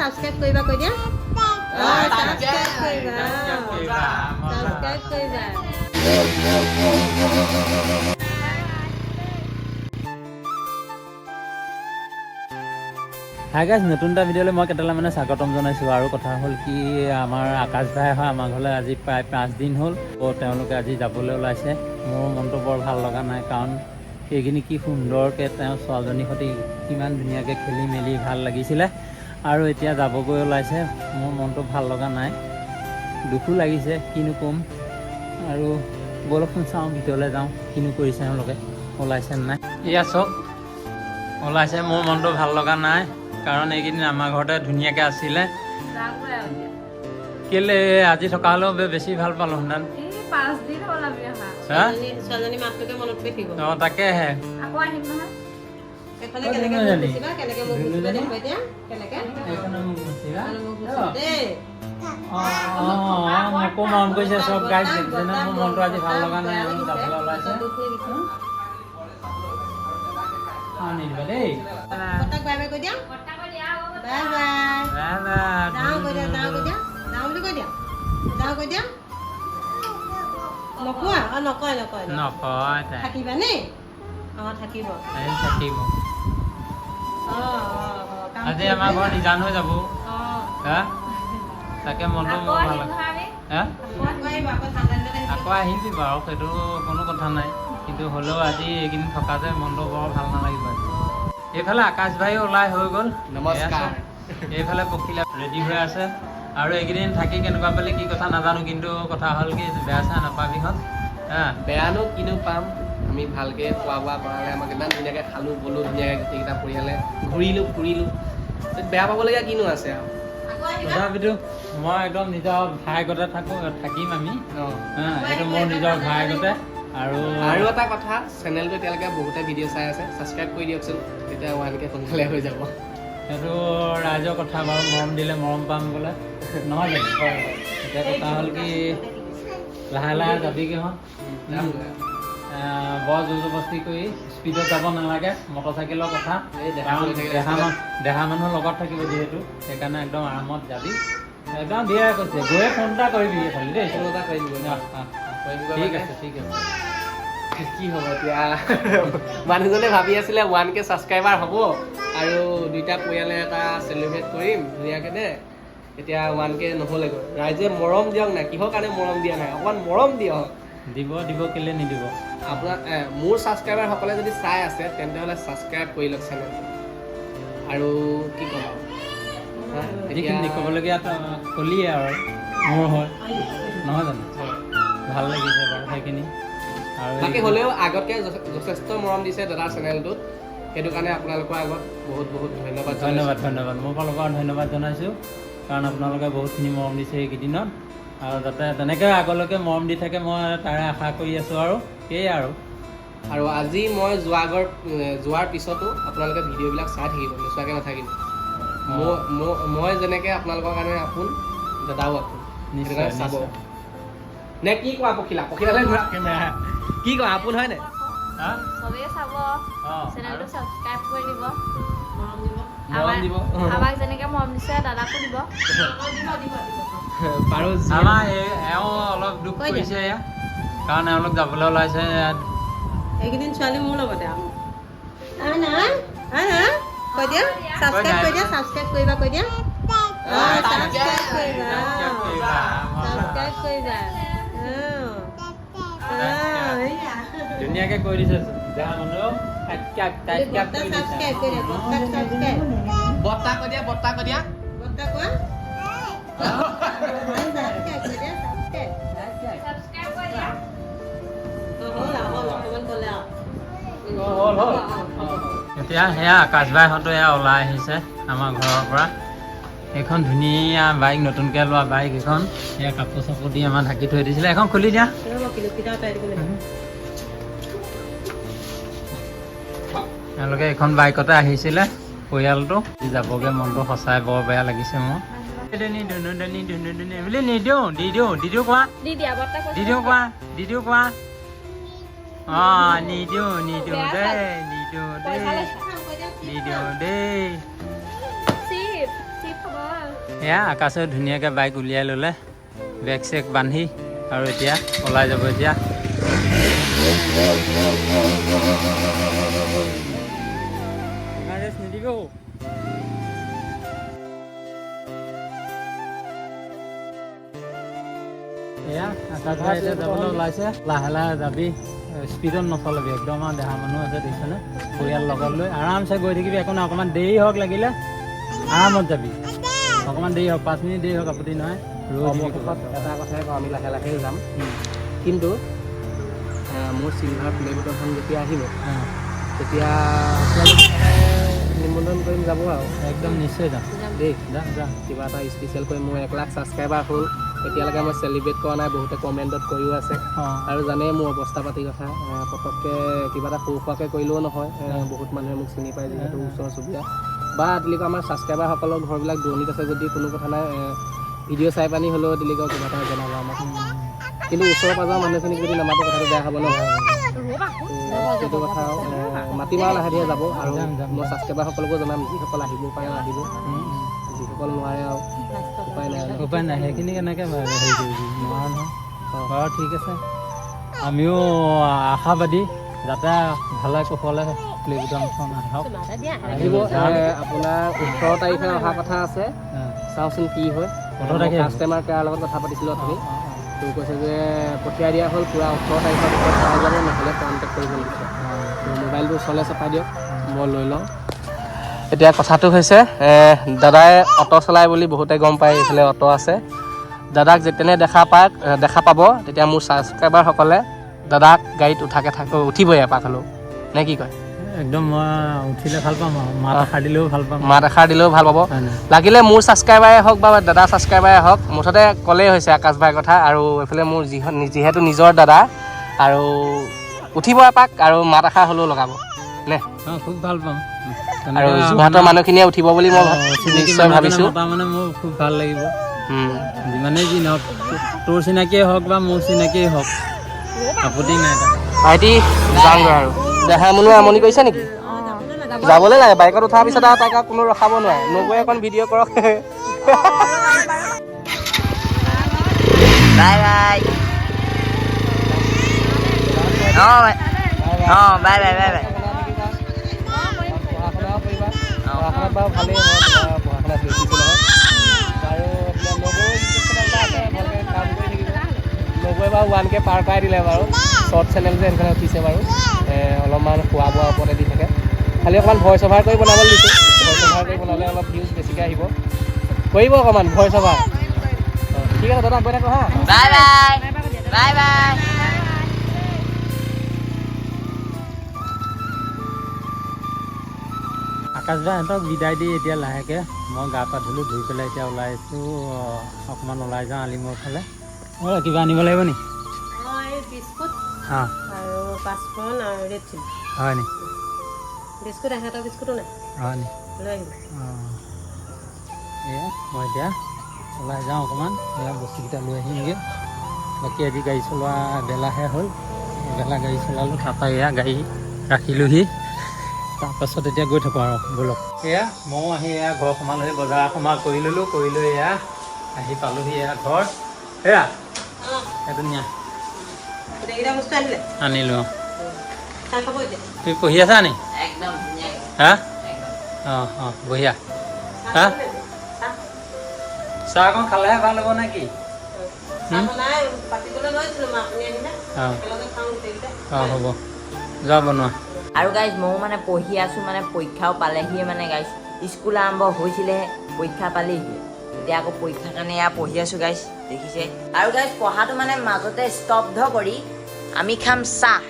Subscribe কইবা কই দিয়া সাবস্ক্রাইব কইবা সাবস্ক্রাইব কইবা হাই গাইজ নতুন এটা ভিডিঅ'লৈ মই কেইটালৈ মানে স্বাগতম জনাইছোঁ আৰু কথা হ'ল কি আমাৰ আকাশ ভাই হয় আমাৰ ঘৰলৈ আজি প্ৰায় 5 দিন হ'ল তেওঁলোকে আজি যাবলৈ ওলাইছে মোৰ মনটো বৰ ভাল লগা নাই কাৰণ এইখিনি কি সুন্দৰকৈ তেওঁ ছোৱালীজনীৰ সৈতে কিমান ধুনীয়াকৈ খেলি মেলি ভাল লাগিছিলে আৰু এতিয়া যাবগৈ ওলাইছে মোৰ মনটো ভাল লগা নাই দুখো লাগিছে কিনো ক'ম আৰু বলকচোন চাওঁ ভিতৰলৈ যাওঁ কিনো কৰিছে তেওঁলোকে ওলাইছে নাই এয়া চব ওলাইছে মোৰ মনটো ভাল লগা নাই কাৰণ এইকেইদিন আমাৰ ঘৰতে ধুনীয়াকৈ আছিলে কেলে আজি থকা হ'লেও বেছি ভাল পালোঁ হেঁতেন 5 দিন হ'ল আমি অহা ছোৱালীজনী মাতটোকে মনত পৰি থাকিব অঁ তাকেহে আকৌ আহিম নহয় এফালে কেনেকে মুছিবা কেনেকে মুছিবা দেখিবা এতিয়া কেনেকে এইখনে মোক মুছিবা দেই মোকো মন কৰিছে চব গাইজ যেনে মোৰ মনটো আজি ভাল লগা নাই আমি যাবলৈ ওলাইছে নিদিবা দেই কটাক বাই বাই কৈ দিয়া বাই বাই যাওঁ কৈ দিয়া যাওঁ কৈ দিয়া যাওঁ বুলি কৈ দিয়া যাওঁ কৈ দিয়া নকোৱা নকয় নকয় নকয় থাকিবা নে অঁ থাকিব থাকিব আজি আমাৰ ঘৰ নিজান হৈ যাব হা তাকে মনটো মোৰ ভাল লাগে হা আকৌ আহিবি বাৰু সেইটো কোনো কথা নাই কিন্তু হ'লেও আজি এইকেইদিন থকা যে মনটো বৰ ভাল নালাগিব এইফালে আকাশ ভাই ওলাই হৈ গ'ল নমস্কাৰ এইফালে পখিলা ৰেডি হৈ আছে আৰু এইকেইদিন থাকি কেনেকুৱা পালে কি কথা নাজানো কিন্তু কথা হ'ল কি বেয়া চেয়া নাপাবিহঁত হা বেয়ানো কিনো পাম আমি ভালকৈ খোৱা বোৱা কৰালে আমাক ইমান ধুনীয়াকৈ খালোঁ ব'লোঁ ধুনীয়াকৈ গোটেইকেইটা পৰিয়ালে ঘূৰিলোঁ ফুৰিলোঁ বেয়া পাবলগীয়া কিনো আছে আৰু তথাপিতো মই একদম নিজৰ ভাইগতে থাকিম আমি এইটো মোৰ নিজৰ ভাইগতে আৰু এটা কথা চেনেলটো এতিয়ালৈকে বহুতে ভিডিঅ' চাই আছে ছাবস্ক্ৰাইব কৰি দিয়কচোন তেতিয়া 1K সোনকালে হৈ যাব সেইটো ৰাইজৰ কথা বাৰু মৰম দিলে মৰম পাম বোলে নহয় জানো এতিয়া কথা হ'ল কি লাহে লাহে যাবিগৈহঁত বৰ জোৰ জবস্তি কৰি স্পীডত যাব নালাগে মটৰচাইকেলৰ কথা দেহা মানুহৰ লগত থাকিব যিহেতু সেইকাৰণে একদম আৰামত যাবি একদম দিয়ে কৈছে গৈয়ে ফোন এটা কৰিবি খালি দেই ফোন এটা কৰি দিব ঠিক আছে ঠিক আছে কি হ'ব এতিয়া মানুহজনে ভাবি আছিলে 1K ছাবস্ক্ৰাইবাৰ হ'ব আৰু দুইটা পৰিয়ালে এটা চেলিব্ৰেট কৰিম ধুনীয়াকৈ দে এতিয়া 1K নহ'লেগৈ ৰাইজে মৰম দিয়ক নাই কিহৰ কাৰণে মৰম দিয়া নাই অকণমান মৰম দিয়ক দিব কেলে নিদিব আপোনাৰ মোৰ ছাবস্ক্ৰাইবাৰসকলে যদি চাই আছে তেন্তে হ'লে ছাবস্ক্ৰাইব কৰি লওক চেনেলটো আৰু কি ক'ম যিখিনি ক'বলগীয়া ক'লিয়ে আৰু মোৰ হয় নহয় জানো ভাল লাগিছে বাৰু সেইখিনি আৰু বাকী হ'লেও আগতকৈ যথেষ্ট মৰম দিছে দাদাৰ চেনেলটোত সেইটো কাৰণে আপোনালোকৰ আগত বহুত বহুত ধন্যবাদ মোৰ ফালৰ পৰা ধন্যবাদ জনাইছোঁ কাৰণ আপোনালোকে বহুতখিনি মৰম দিছে এইকেইদিনত আৰু যাতে তেনেকৈ আগলৈকে মৰম দি থাকে মই তাৰে আশা কৰি আছোঁ আৰু সেয়াই আৰু আজি মই যোৱাৰ পিছতো আপোনালোকে ভিডিঅ'বিলাক চাই থাকিব নোচোৱাকৈ নাথাকিব মই যেনেকৈ আপোনালোকৰ কাৰণে আপোন দাদাও আপোন নিশ্চয় চাব নে কি কোৱা পখিলালৈ ঘূৰা কেমেৰা কি কোৱা আপোন হয় নাই চবেই চাব চেনেলটো সাবস্ক্ৰাইব কৰি দিব মৰম দিব আমাক যেনেকৈ মৰম দিছে দাদাকো দিব বাৰু আমাৰ এওঁ অলপ দুখ কৰিছে কাৰণ এওঁলোক যাবলৈ ওলাইছে এইকেইদিন ছোৱালী মোৰ লগতে কৈ দিয়া ছাবস্ক্ৰাইব কৰিবা কৈ দিয়া ছাবস্ক্ৰাইব কৰিবা ধুনীয়াকৈ কৈ দিছে দেহা মানুহ বত্তা কৈ দিয়া বত্তা কোৱা এতিয়া সেয়া আকাশ বাইহঁতো এয়া ওলাই আহিছে আমাৰ ঘৰৰ পৰা এইখন ধুনীয়া বাইক নতুনকৈ লোৱা বাইক এইখন সেয়া কাপোৰ চাপোৰ দি আমাৰ ঢাকি থৈ দিছিলে এখন খুলি দিয়া তেওঁলোকে এইখন বাইকতে আহিছিলে পৰিয়ালটো যাবগৈ মনটো সঁচাই বৰ বেয়া লাগিছে মোৰ বুলি নিদিওঁ দি দিওঁ কোৱা অঁ নিদিওঁ দেই এয়া আকাশে ধুনীয়াকৈ বাইক উলিয়াই ল'লে, বেগ চেগ বান্ধি, আৰু এতিয়া ওলাই যাব। এতিয়া নিদিব। এয়া আকাশ ভাই এতিয়া যাবলৈ ওলাইছে। লাহে লাহে যাবি, স্পীডত নচলাবি একদম। আৰু দেহা মানুহ আছে দেখিছনে, পৰিয়াল লগত লৈ আৰামছে গৈ থাকিবি। একো নাই, অকণমান দেৰি হওক, লাগিলে আৰামত যাবি। অকণমান দেৰি হওক, 5 মিনিট দেৰি হওক, আপত্তি নহয়। এটা কথাই কওঁ, আমি লাহে লাহে যাম, কিন্তু মোৰ চিলভাৰ প্লেবুটৰখন যেতিয়া আহিব তেতিয়া নিমন্ত্ৰণ কৰিম, যাব আৰু একদম নিশ্চয় যাম দেই। যাম। কিবা এটা স্পেচিয়েল কৰি মোৰ 1 লাখ ছাবস্ক্ৰাইবাৰ হ'ল, এতিয়ালৈকে মই চেলিব্ৰেট কৰা নাই। বহুতে কমেণ্টত কৰিও আছে, আৰু জানেই মোৰ অৱস্থা পাতিৰ কথা। পটককৈ কিবা এটা সৰু সুৰাকৈ কৰিলেও নহয়। বহুত মানুহে মোক চিনি পায়, যিহেতু ওচৰ চুবুৰীয়া বা দিলীকৰ আমাৰ ছাবস্ক্ৰাইবাৰসকলৰ ঘৰবিলাক দূৰণিত আছে যদি কোনো কথা নাই, ভিডিঅ' চাই পানি হ'লেও দিলীকৰ কিবা এটা জনাব আমাক। কিন্তু ওচৰ পাজৰৰ মানুহখিনিক যদি নামাতো কথাটো বেয়া হ'ব ন। সেইটো কথা মাতিম আৰু লাহে ধীৰে যাব। আৰু মই ছাবস্ক্ৰাইবাৰসকলকো জনাম, যিসকল আহিব পাৰে আহিব, যিসকল নোৱাৰে আৰু উপায় নাই। সেইখিনি কেনেকৈ হেৰি কৰিবি, নোৱাৰা নহয়। বাৰু ঠিক আছে, আমিও আশাবাদী যাতে ভালে কুশলে প্লেবুটনখন আহক। আহিব। আপোনাৰ 18 তাৰিখে অহা কথা আছে, চাওঁচোন কি হয়। 18 তাৰিখে কাষ্টমাৰ কেয়াৰৰ লগত কথা পাতিছিলোঁ আপুনি, তো কৈছে যে পঠিয়াই দিয়া হ'ল, পূৰা 18 তাৰিখৰ ভিতৰত পাই যাব, নহ'লে কণ্টেক্ট কৰিব দিছে। তো মোবাইলটো ওচৰলৈ চপাই দিয়ক, মই লৈ লওঁ। এতিয়া কথাটো হৈছে, দাদাই অটো চলাই বুলি বহুতে গম পায়, এইফালে অটো আছে। দাদাক যেতিয়াই দেখা পাব, তেতিয়া মোৰ ছাবস্ক্ৰাইবাৰসকলে দাদাক গাড়ীত উঠিবই এপাক হ'লেও, নে কি কয়? একদম মই উঠিলে ভাল পাম আৰু মাত এষাৰ দিলেও ভাল পাম। মাত এষাৰ দিলেও ভাল পাব। লাগিলে মোৰ ছাবস্ক্ৰাইবাৰে হওক বা দাদা ছাবস্ক্ৰাইবাৰে হওক, মুঠতে ক'লেই হৈছে আকাশ ভাইৰ কথা। আৰু এইফালে মোৰ যিহেতু নিজৰ দাদা, আৰু উঠিব এপাক আৰু মাত এষাৰ হ'লেও লগাব নে? খুব ভাল পাম। আৰু যোৰহাটৰ মানুহখিনিয়ে উঠিব বুলি মই নিশ্চয় ভাবিছোঁ। মানে মোৰ খুব ভাল লাগিব, যিমানেই যি নহওক, তোৰ চিনাকিয়ে হওক বা মোৰ চিনাকিয়ে হওক, আপত্তি নাই। ভাইটি যাওঁগৈ আৰু। দেহা মনুৱে আমনি কৰিছে নেকি? যাবলৈ লাগে। বাইকত উঠাৰ পিছত আৰু তাক কোনো ৰখাব নোৱাৰে। নগৈ অকণ ভিডিঅ' কৰক। Bye bye. Bye bye bye bye. পঢ়া-শুনাও কৰিবা। পঢ়া-শুনাত বাৰু ভালেই, মই তোমাৰ পঢ়া-শুনাত দেখিছোঁ নহয়। আৰু নগৈ ভালকৈ কাম কৰি থাকিব। নগৈ বাৰু 1K পাৰ কৰাই দিলে বাৰু। শ্বৰ্ট চেনেল যে সেইকাৰণে উঠিছে বাৰু। অলপমান খোৱা বোৱাৰ ওপৰতে দি থাকে। খালি অকণমান ভইচ অভাৰ কৰি বনাবলৈ দিছোঁ। ভইচ অভাৰ কৰি বনালে অলপ ভিউজ বেছিকৈ আহিব। কৰিব অকণমান ভইচ অভাৰ। ঠিক আছে দাদা, গৈ থাকোঁ হা। Bye bye bye bye. আকাশ ভাইহঁতক বিদায় দি এতিয়া লাহেকৈ মই গা পা ধুলোঁ, ধুই পেলাই এতিয়া ওলাই আহিছোঁ। অকণমান ওলাই যাওঁ আলিমূৰ ফালে। কিবা আনিব লাগিব নি? বিস্কুট অঁ, আৰু 5 পন আৰু ৰেড চিলি। হয় নি? বিস্কুট এহেঁতৰ বিস্কুটো নাই, হয় নি? লৈ আহিব। অঁ, এয়া মই এতিয়া ওলাই যাওঁ অকণমান, এয়া বস্তুকেইটা লৈ আহিমগৈ। বাকী আজি গাড়ী চলোৱা বেলাহে হ'ল, বেলা গাড়ী চলালোঁ। তাৰপৰা এয়া গাড়ী ৰাখিলোঁহি, তাৰপাছত এতিয়া গৈ থাকোঁ আৰু ব'লক। এয়া ময়ো আহি এয়া ঘৰ সোমালোহি, বজাৰ সমাৰ কৰি ল'লোঁ, কৰি লৈ এয়া আহি পালোঁহি এয়া ঘৰ। এয়া সেইটো নিয়া গোটেইকেইটা বস্তু আনিলে, আনিলোঁ। চাহ খাব এতিয়া। তুমি পঢ়ি আছা নি? একদম ধুনীয়াকৈ। হা? অঁ, বঢ়িয়া। হা? চাহ অকণ খালেহে ভাল হ'ব নে কি? বনাই পাতিবলৈ লৈছিলোঁ, মা আপুনি আহিলে অঁ, একেলগে খাওঁ গোটেইকেইটা। হ'ব, যোৱা বনোৱা। আৰু গাইজ ময়ো মানে পঢ়ি আছোঁ, মানে পৰীক্ষাও পালেহিয়ে, মানে গাইজ স্কুল আৰম্ভ হৈছিলেহে, পৰীক্ষা পালেহি। এতিয়া আকৌ পৰীক্ষাৰ কাৰণে এয়া পঢ়ি আছোঁ গাইজ, দেখিছে। আৰু গাইজ পঢ়াটো মানে মাজতে স্তব্ধ কৰি আমি খাম চাহ।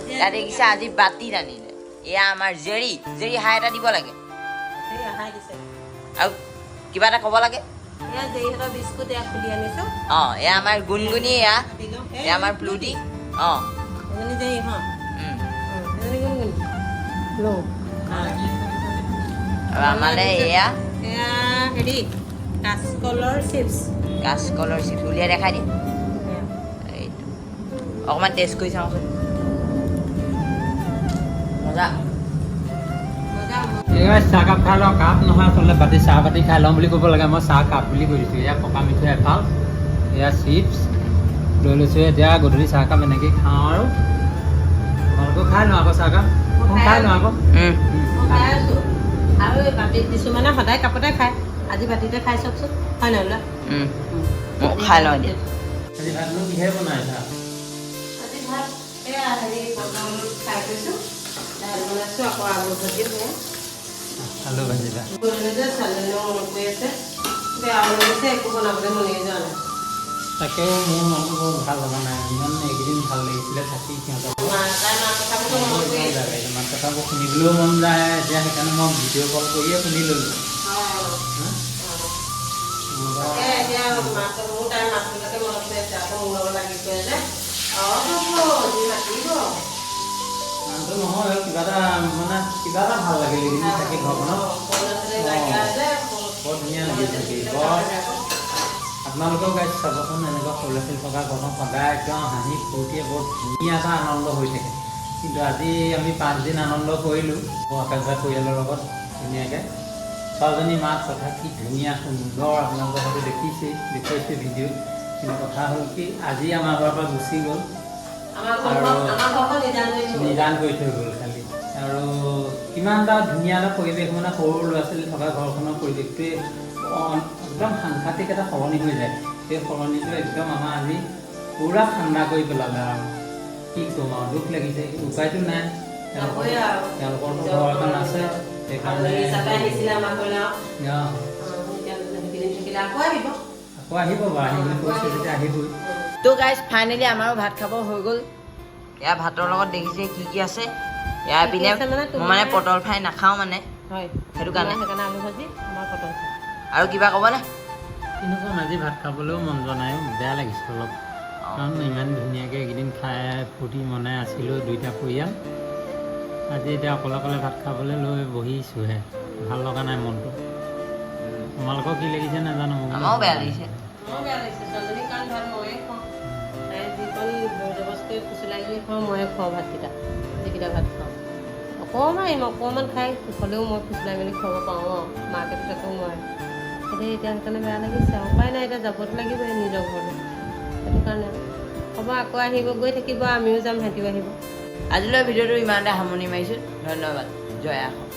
ইয়াত দেখিছে আজি বাতিত আনিলে। এয়া আমাৰ জেৰি হাই এটা দিব লাগে। সেই আহাই দিছে। আৰু কিবা এটা ক'ব লাগে। এয়া দেৰিহঁতৰ বিস্কুট এয়া খুলি আনিছোঁ। অঁ, এয়া আমাৰ গুণগুণি, এয়া আমাৰ প্লুটি। অঁ, এজনী দেৰি হা, এজনী গুণগুণি লওঁ। আৰু আমালে এয়া এয়া হেৰি কাঁচকলৰ চিপছ। কাঁচকলৰ চিপছ উলিয়াই দেখাই দিয়ে। এইটো অকণমান টেষ্ট কৰি চাওঁচোন। মজা। এইবাৰ চাহকাপ খাই লওঁ, কাপ নহয় আচলতে বাতি চাহ বাতি খাই লওঁ বুলি ক'ব লাগে, মই চাহ কাপ বুলি কৈ দিছোঁ। এয়া পকা মিঠৈ এফাল, এয়া চিপছ লৈ লৈছোঁ। এতিয়া গধূলি চাহকাপ এনেকৈয়ে খাওঁ আৰু তোমালোকেও খাই লওঁ আকৌ চাহকাপ, খাই লওঁ আকৌ। মই খাই আছোঁ আৰু এই বাতিত দিছোঁ মানে সদায় কাপতে খায়, আজি বাতিতে খাই চাওকচোন, হয় নহয় লোৱা? মই খাই লওঁ এতিয়া। আজি ভাতনো কিহে বনাইছা? আজি ভাত এয়া হেৰি পটল ফ্ৰাই কৰিছোঁ, দাইল বনাইছোঁ, আকৌ আলু ভাজি সেয়া আলু ভাজিবা? কৰিলোঁ যে ছোৱালীজনীও মনত কৰি আছে, বেয়া লাগিছে, একো বনাবলৈ মনেই যোৱা নাই। তাকে মোৰ মনটো বৰ ভাল লগা নাই, ইমান এইকেইদিন ভাল লাগিছিলে থাকি সিহঁতৰ তাই মাৰ কথাবোৰ মনত কৰি আছে। ইমান কথাবোৰ শুনিবলৈও মন যায়। এতিয়া সেইকাৰণে মই ভিডিঅ' কল কৰিয়ে শুনি ল'লোঁ। এতিয়া মাছৰ মোৰ তাই মাছবিলাকে মনত কৰি আছে, আকৌ মোৰ লগত লাগি কৰি আছে। যি মাতিব মানুহটো নহয়, কিবা এটা ভাল লাগে এইকেইদিন থাকি ঘৰখনত। বৰ ধুনীয়া লাগি থাকি। আপোনালোকেও গাইজ চাবচোন, এনেকুৱা সৰু ল'ৰা ছোৱালী থকা ঘৰখন সদায় একদম হাঁহি ফূৰ্তিয়ে বৰ ধুনীয়া এটা আনন্দ হৈ থাকে। কিন্তু আজি আমি 5 দিন আনন্দ কৰিলোঁ আকাশ ভাই পৰিয়ালৰ লগত ধুনীয়াকৈ। ছোৱালীজনী মাত কথা কি ধুনীয়া সুন্দৰ, আপোনালোকে হয়তো দেখুৱাইছে ভিডিঅ'। কিন্তু কথা হ'ল কি, আজি আমাৰ ঘৰৰ পৰা গুচি গ'ল আৰু নিদান কৰি থৈ গ'ল খালি। আৰু কিমান এটা ধুনীয়া এটা পৰিৱেশ, মানে সৰু ল'ৰা ছোৱালী থকা ঘৰখনৰ পৰিৱেশটোৱে একদম সাংঘাতিক এটা সলনি হৈ যায়। সেই সলনিটো একদম আমাৰ আজি পূৰা ঠাণ্ডা কৰি পেলালে আৰু কি ক'ম আৰু, দুখ লাগিছে, উপায়টো নাই। তেওঁলোকৰতো ঘৰ এখন আছে, সেইকাৰণে আকৌ আহিব বাৰু, আহিম বুলি কৈছে যেতিয়া আহিবই। তো গাইজ ফাইনেলি আমাৰো ভাত খাব হৈ গ'ল। ইয়াৰ ভাতৰ লগত দেখিছে কি কি আছে। ইয়াৰ পিনে মই মানে পটল ফ্ৰাই নাখাওঁ মানে, সেইটো কাৰণে। আলু ভাজি, আমাৰ পটল ফ্ৰাই। আৰু কিবা ক'বনে? কিন্তু আজি ভাত খাবলৈও মন যোৱা নাই, বেয়া লাগিছে অলপ। কাৰণ ইমান ধুনীয়াকৈ এইকেইদিন খাই ফূৰ্তি মনাই আছিলোঁ দুইটা পৰিয়াল। আজি এতিয়া অকলে অকলে ভাত খাবলৈ লৈ বহিছোঁহে, ভাল লগা নাই মনটো। তোমালোকৰ কি লাগিছে নাজানো, আমাৰো বেয়া লাগিছে। বেয়া লাগিছে, ছোৱালীজনীৰ কাৰণ ভাত ময়ে খাওঁ, তাই যিকণ জোৰ জবস্তি ফুচলাই কৰি খাওঁ, ময়ে খুৱাওঁ ভাতকেইটা, যিকেইটা ভাত খাওঁ। অকণমান খাই হ'লেও মই ফুচলাই মেলি খুৱাব পাৰোঁ আৰু, মাকে পিছতো নোৱাৰে। এতিয়া সেইকাৰণে বেয়া লাগিছে আৰু, উপায় নাই, এতিয়া যাবতো লাগিবই নিজৰ ঘৰলৈ, সেইটো কাৰণে হ'ব। আকৌ আহিব, গৈ থাকিব, আমিও যাম, সিহঁতিও আহিব। আজিলৈ ভিডিঅ'টো ইমানতে সামৰণি মাৰিছোঁ। ধন্যবাদ। জয় আহোম।